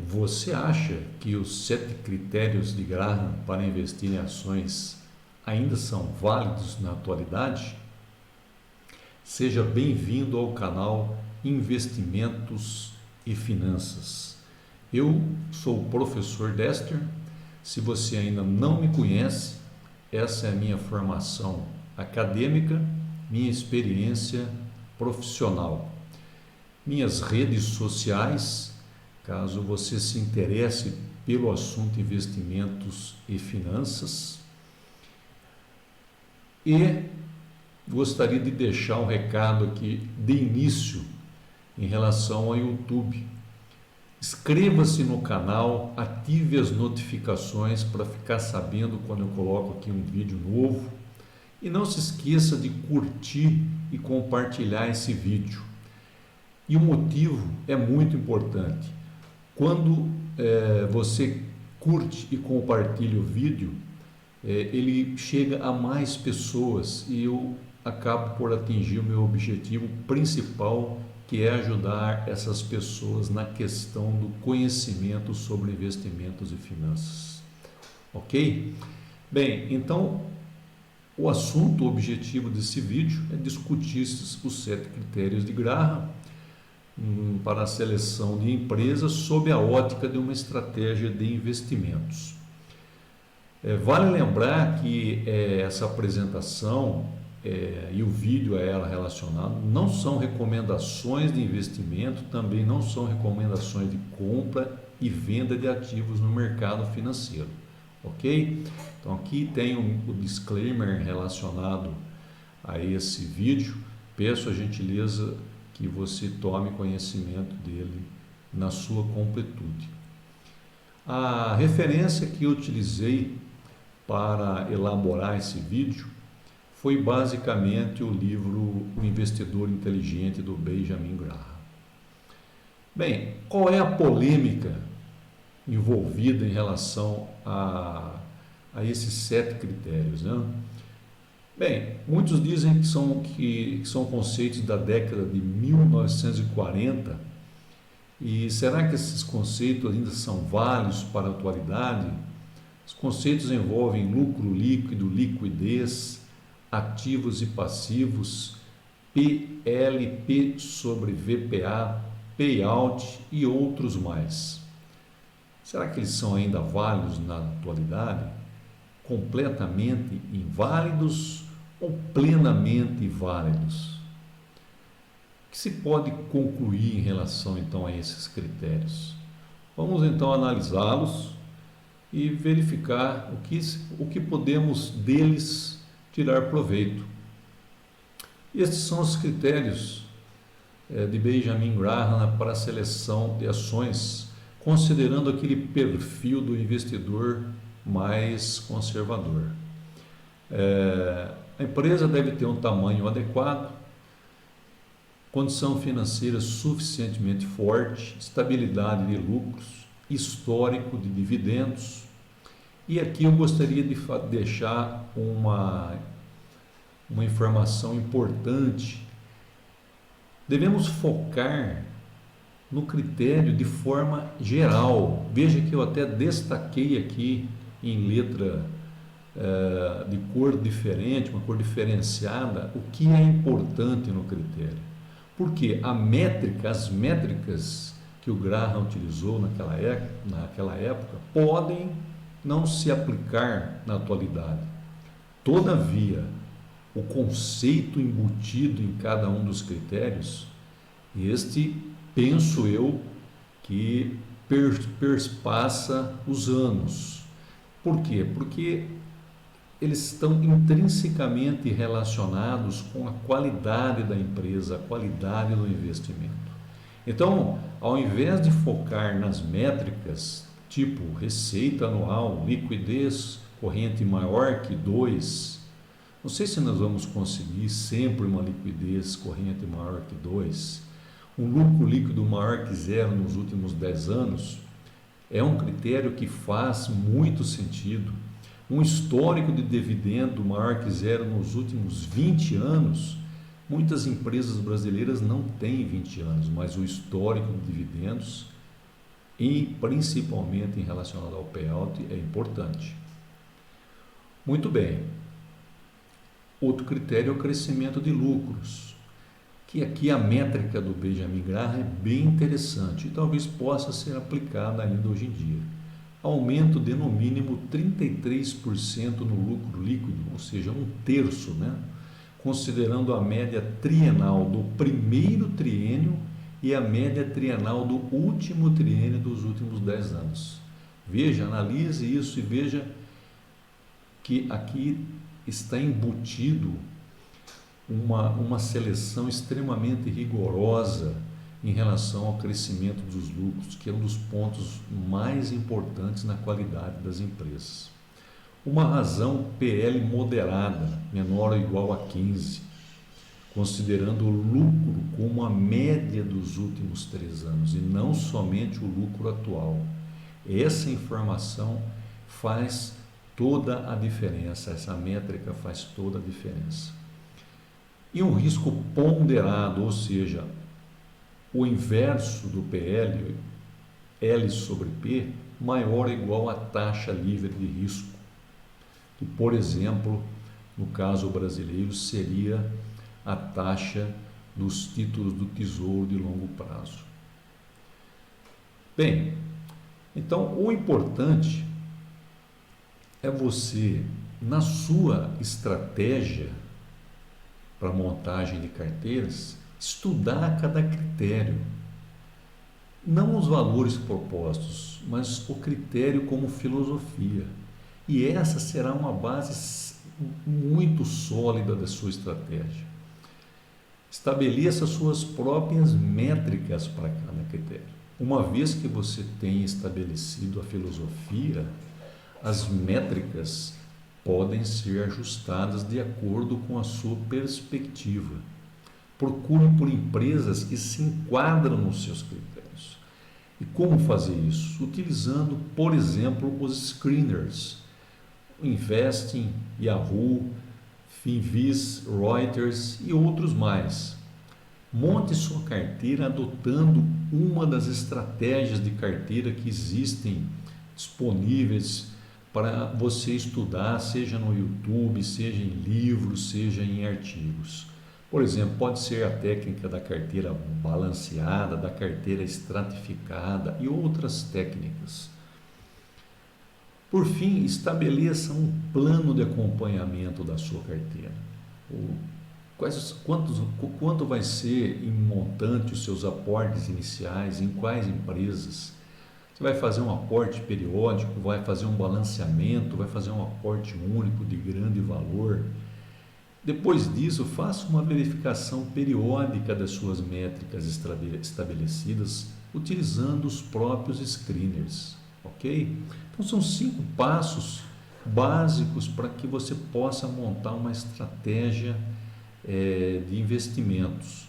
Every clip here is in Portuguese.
Você acha que os 7 critérios de Graham para investir em ações ainda são válidos na atualidade? Seja bem-vindo ao canal Investimentos e Finanças. Eu sou o professor Dester. Se você ainda não me conhece, essa é a minha formação acadêmica, minha experiência profissional. Minhas redes sociais, caso você se interesse pelo assunto investimentos e finanças. E gostaria de deixar um recado aqui de início em relação ao YouTube. Inscreva-se no canal, ative as notificações para ficar sabendo quando eu coloco aqui um vídeo novo. E não se esqueça de curtir e compartilhar esse vídeo. E o motivo é muito importante. Quando você curte e compartilha o vídeo, ele chega a mais pessoas e eu acabo por atingir o meu objetivo principal, que é ajudar essas pessoas na questão do conhecimento sobre investimentos e finanças. Ok? Bem, então o assunto, o objetivo desse vídeo é discutir os 7 critérios de Graham para a seleção de empresas sob a ótica de uma estratégia de investimentos. Vale lembrar que essa apresentação e o vídeo a ela relacionado não são recomendações de investimento, também não são recomendações de compra e venda de ativos no mercado financeiro, ok? Então aqui tem o disclaimer relacionado a esse vídeo. Peço a gentileza que você tome conhecimento dele na sua completude. A referência que eu utilizei para elaborar esse vídeo foi basicamente o livro O Investidor Inteligente, do Benjamin Graham. Bem, qual é a polêmica envolvida em relação a esses 7 critérios, né? Bem, muitos dizem que são conceitos da década de 1940, e será que esses conceitos ainda são válidos para a atualidade? Os conceitos envolvem lucro líquido, liquidez, ativos e passivos, PLP sobre VPA, payout e outros mais. Será que eles são ainda válidos na atualidade? Completamente inválidos ou plenamente válidos? O que se pode concluir em relação então a esses critérios? Vamos então analisá-los e verificar o que podemos deles tirar proveito. Estes são os critérios de Benjamin Graham para a seleção de ações, considerando aquele perfil do investidor mais conservador. A empresa deve ter um tamanho adequado, condição financeira suficientemente forte, estabilidade de lucros, histórico de dividendos. E aqui eu gostaria de deixar uma informação importante. Devemos focar no critério de forma geral. Veja que eu até destaquei aqui em letra de cor diferente, uma cor diferenciada, o que é importante no critério. Porque as métricas que o Graham utilizou naquela época podem não se aplicar na atualidade. Todavia, o conceito embutido em cada um dos critérios, penso eu, que perpassa os anos. Por quê? Porque eles estão intrinsecamente relacionados com a qualidade da empresa, a qualidade do investimento. Então, ao invés de focar nas métricas, tipo receita anual, liquidez corrente maior que 2, não sei se nós vamos conseguir sempre uma liquidez corrente maior que 2, um lucro líquido maior que 0 nos últimos 10 anos, é um critério que faz muito sentido. Um histórico de dividendo maior que 0 nos últimos 20 anos, muitas empresas brasileiras não têm 20 anos, mas o histórico de dividendos e principalmente em relacionado ao payout é importante. Muito bem. Outro critério é o crescimento de lucros, que aqui a métrica do Benjamin Graham é bem interessante e talvez possa ser aplicada ainda hoje em dia. Aumento de no mínimo 33% no lucro líquido, ou seja, um terço, né? Considerando a média trienal do primeiro triênio e a média trienal do último triênio dos últimos 10 anos. Veja, analise isso e veja que aqui está embutido uma seleção extremamente rigorosa em relação ao crescimento dos lucros, que é um dos pontos mais importantes na qualidade das empresas. Uma razão PL moderada, menor ou igual a 15, considerando o lucro como a média dos últimos 3 anos e não somente o lucro atual. Essa informação faz toda a diferença, essa métrica faz toda a diferença. E um risco ponderado, ou seja, o inverso do PL, L sobre P, maior ou igual à taxa livre de risco, que, por exemplo, no caso brasileiro, seria a taxa dos títulos do Tesouro de longo prazo. Bem, então o importante é você, na sua estratégia para montagem de carteiras, estudar cada critério. Não os valores propostos, mas o critério como filosofia. E essa será uma base muito sólida da sua estratégia. Estabeleça suas próprias métricas para cada critério. Uma vez que você tenha estabelecido a filosofia, as métricas podem ser ajustadas de acordo com a sua perspectiva. Procure por empresas que se enquadram nos seus critérios. E como fazer isso? Utilizando, por exemplo, os screeners. Investing, Yahoo, Finviz, Reuters e outros mais. Monte sua carteira adotando uma das estratégias de carteira que existem disponíveis para você estudar, seja no YouTube, seja em livros, seja em artigos. Por exemplo, pode ser a técnica da carteira balanceada, da carteira estratificada e outras técnicas. Por fim, estabeleça um plano de acompanhamento da sua carteira. Quanto vai ser em montante os seus aportes iniciais, em quais empresas? Você vai fazer um aporte periódico, vai fazer um balanceamento, vai fazer um aporte único de grande valor. Depois disso, faça uma verificação periódica das suas métricas estabelecidas utilizando os próprios screeners, ok? Então são 5 passos básicos para que você possa montar uma estratégia de investimentos.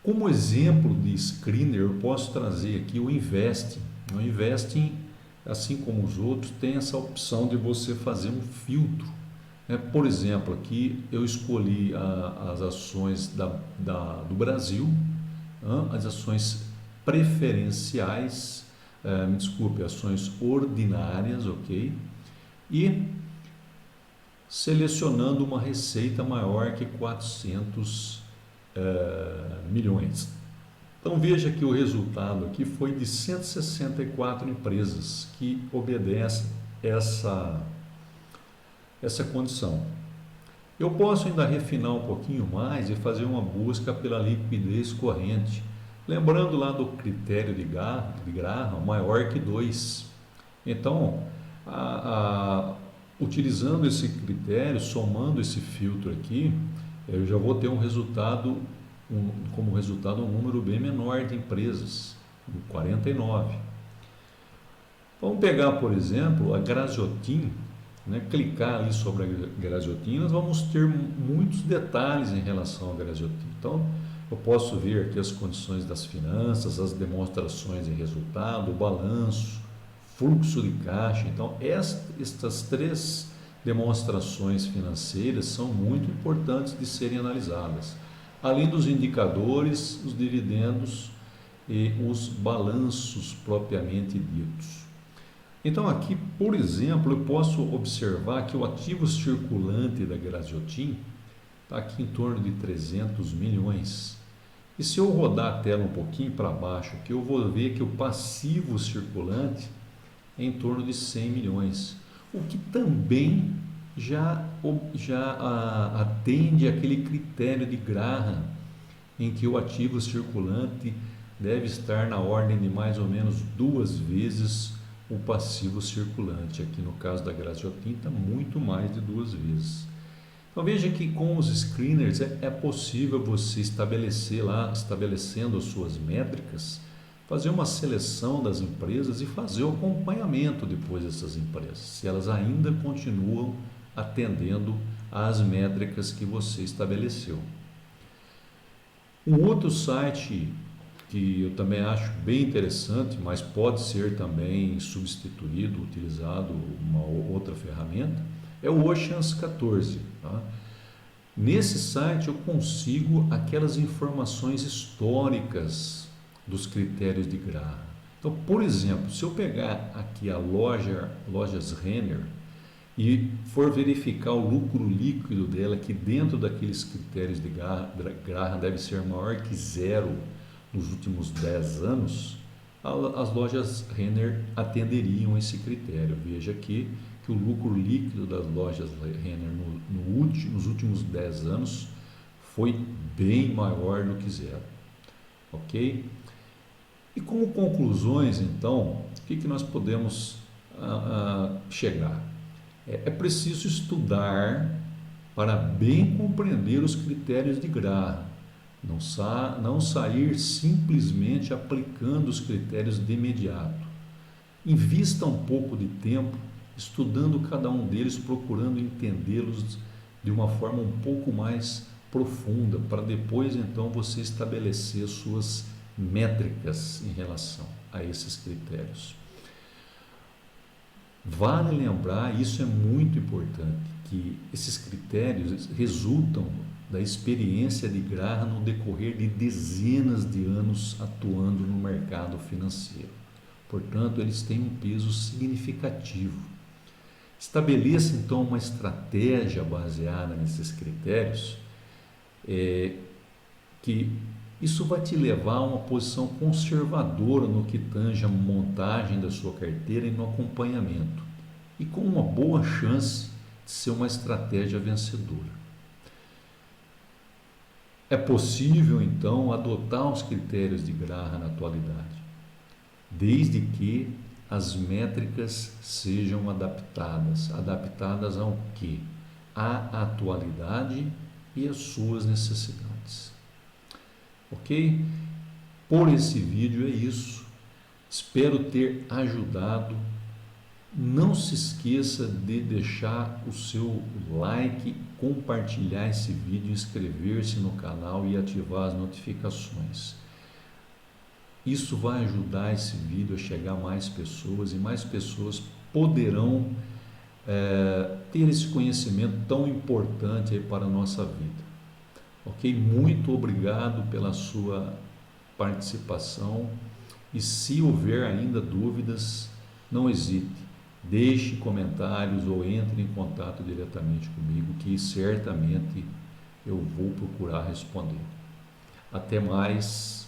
Como exemplo de screener, eu posso trazer aqui o Investing. O Investing, assim como os outros, tem essa opção de você fazer um filtro. Por exemplo, aqui eu escolhi as ações do Brasil, as ações preferenciais, ações ordinárias, ok? E selecionando uma receita maior que 400 milhões. Então veja que o resultado aqui foi de 164 empresas que obedecem essa condição. Eu posso ainda refinar um pouquinho mais e fazer uma busca pela liquidez corrente, lembrando lá do critério de Graham, maior que 2. Então, utilizando esse critério, somando esse filtro aqui, eu já vou ter como resultado um número bem menor de empresas, 49. Vamos pegar, por exemplo, a Graziotin, clicar ali sobre a Graziotin, nós vamos ter muitos detalhes em relação à Graziotin. Então, eu posso ver aqui as condições das finanças, as demonstrações de resultado, o balanço, fluxo de caixa. Então, estas 3 demonstrações financeiras são muito importantes de serem analisadas. Além dos indicadores, os dividendos e os balanços propriamente ditos. Então aqui, por exemplo, eu posso observar que o ativo circulante da Graziotin está aqui em torno de 300 milhões. E se eu rodar a tela um pouquinho para baixo, aqui eu vou ver que o passivo circulante é em torno de 100 milhões, o que também já atende aquele critério de Graham, em que o ativo circulante deve estar na ordem de mais ou menos 2 vezes o passivo circulante. Aqui no caso da Graziotin está muito mais de 2 vezes. Então veja que com os screeners é possível você estabelecer lá, estabelecendo as suas métricas, fazer uma seleção das empresas e fazer o acompanhamento depois dessas empresas, se elas ainda continuam atendendo às métricas que você estabeleceu. Um outro site que eu também acho bem interessante, mas pode ser também substituído, utilizado uma outra ferramenta, é o Oceans 14. Tá? Nesse site eu consigo aquelas informações históricas dos critérios de Graham. Então, por exemplo, se eu pegar aqui a Lojas Renner e for verificar o lucro líquido dela, que dentro daqueles critérios de Graham deve ser maior que 0 nos últimos 10 anos, as lojas Renner atenderiam esse critério. Veja aqui que o lucro líquido das lojas Renner nos últimos 10 anos foi bem maior do que 0. Ok? E como conclusões, então, o que nós podemos chegar? É preciso estudar para bem compreender os critérios de Graham. Não sair simplesmente aplicando os critérios de imediato. Invista um pouco de tempo estudando cada um deles, procurando entendê-los de uma forma um pouco mais profunda, para depois então você estabelecer suas métricas em relação a esses critérios. Vale lembrar, isso é muito importante, que esses critérios resultam da experiência de Graham no decorrer de dezenas de anos atuando no mercado financeiro. Portanto, eles têm um peso significativo. Estabeleça então uma estratégia baseada nesses critérios, que isso vai te levar a uma posição conservadora no que tange a montagem da sua carteira e no acompanhamento, e com uma boa chance de ser uma estratégia vencedora. É possível então adotar os critérios de Graham na atualidade, desde que as métricas sejam adaptadas ao quê? À atualidade e às suas necessidades. Ok? Por esse vídeo é isso. Espero ter ajudado. Não se esqueça de deixar o seu like, compartilhar esse vídeo, inscrever-se no canal e ativar as notificações. Isso vai ajudar esse vídeo a chegar a mais pessoas e mais pessoas poderão ter esse conhecimento tão importante aí para a nossa vida. Ok? Muito obrigado pela sua participação e se houver ainda dúvidas, não hesite, deixe comentários ou entre em contato diretamente comigo que certamente eu vou procurar responder. Até mais.